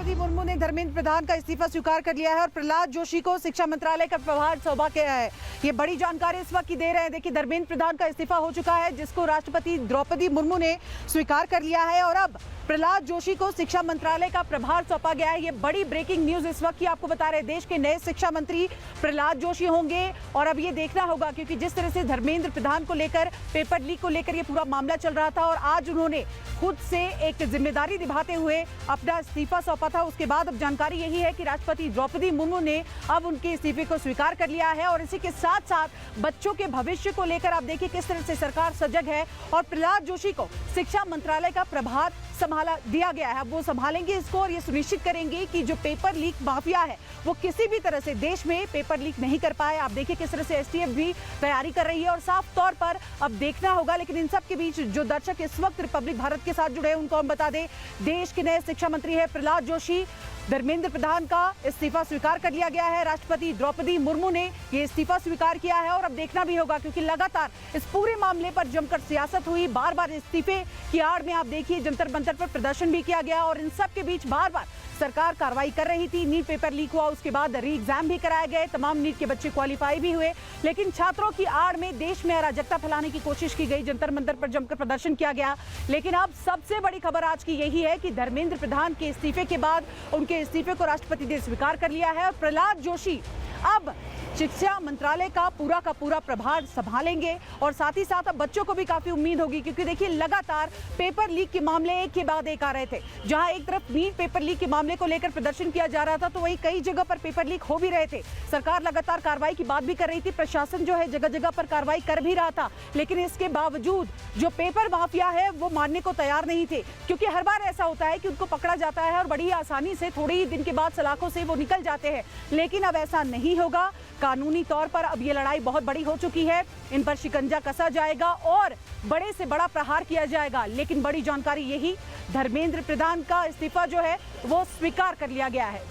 द्रौपदी मुर्मू ने धर्मेंद्र प्रधान का इस्तीफा स्वीकार कर लिया है और प्रहलाद जोशी को शिक्षा मंत्रालय का प्रभार सौंपा गया है। ये बड़ी जानकारी इस वक्त की दे रहे हैं। देखिए, धर्मेंद्र प्रधान का इस्तीफा हो चुका है, जिसको राष्ट्रपति द्रौपदी मुर्मू ने स्वीकार कर लिया है और अब प्रहलाद जोशी को शिक्षा मंत्रालय का प्रभार सौंपा गया है। ये बड़ी ब्रेकिंग न्यूज इस वक्त की आपको बता रहे हैं। देश के नए शिक्षा मंत्री प्रहलाद जोशी होंगे और अब ये देखना होगा, क्योंकि जिस तरह से धर्मेंद्र प्रधान को लेकर, पेपर लीक को लेकर ये पूरा मामला चल रहा था और आज उन्होंने खुद से एक जिम्मेदारी निभाते हुए अपना इस्तीफा सौंपा था। उसके बाद अब जानकारी यही है कि राष्ट्रपति द्रौपदी मुर्मू ने अब उनके इस्तीफे को स्वीकार कर लिया है और इसी के साथ साथ बच्चों के भविष्य को लेकर आप देखिए किस तरह से सरकार सजग है और प्रहलाद जोशी को शिक्षा मंत्रालय का प्रभार संभाला दिया गया है। वो संभालेंगे इसको और ये सुनिश्चित करेंगे कि जो पेपर लीक माफिया है वो किसी भी तरह से देश में पेपर लीक नहीं कर पाए। आप देखिए किस तरह से एसटीएफ भी तैयारी कर रही है और साफ तौर पर अब देखना होगा। लेकिन इन सब के बीच जो दर्शक इस वक्त रिपब्लिक भारत के साथ जुड़े हैं उनको हम बता दें, देश के नए शिक्षा मंत्री है प्रहलाद जोशी। धर्मेंद्र प्रधान का इस्तीफा स्वीकार कर लिया गया है। राष्ट्रपति द्रौपदी मुर्मू ने ये इस्तीफा स्वीकार किया है और अब देखना भी होगा, क्योंकि लगातार इस पूरे मामले पर जमकर सियासत हुई। बार बार इस्तीफे की आड़ में आप देखिए जंतर मंतर पर प्रदर्शन भी किया गया और इन सब के बीच बार बार सरकार कार्रवाई कर रही थी। नीट पेपर लीक हुआ, उसके बाद री एग्जाम भी कराए गए, तमाम नीट के बच्चे क्वालिफाई भी हुए, लेकिन छात्रों की आड़ में देश में अराजकता फैलाने की कोशिश की गई, जंतर मंतर पर जमकर प्रदर्शन किया गया। लेकिन अब सबसे बड़ी खबर आज की यही है कि धर्मेंद्र प्रधान के इस्तीफे के बाद उनके इस्तीफे को राष्ट्रपति ने स्वीकार कर लिया है और प्रहलाद जोशी अब शिक्षा मंत्रालय का पूरा प्रभार संभालेंगे और साथ ही साथ अब बच्चों को भी काफी उम्मीद होगी, क्योंकि देखिए लगातार पेपर लीक के मामले एक के बाद एक आ रहे थे। जहां एक तरफ नीट पेपर लीक के मामले को लेकर प्रदर्शन किया जा रहा था, तो वहीं कई जगह पर पेपर लीक हो भी रहे थे। सरकार लगातार कार्रवाई की बात भी कर रही थी, प्रशासन जो है जगह जगह पर कार्रवाई कर भी रहा था, लेकिन इसके बावजूद जो पेपर माफिया है वो मानने को तैयार नहीं थे, क्योंकि हर बार ऐसा होता है कि उनको पकड़ा जाता है और बड़ी आसानी से थोड़े ही दिन के बाद सलाखों से वो निकल जाते हैं। लेकिन अब ऐसा नहीं होगा। कानूनी तौर पर अब ये लड़ाई बहुत बड़ी हो चुकी है, इन पर शिकंजा कसा जाएगा और बड़े से बड़ा प्रहार किया जाएगा। लेकिन बड़ी जानकारी यही, धर्मेंद्र प्रधान का इस्तीफा जो है वो स्वीकार कर लिया गया है।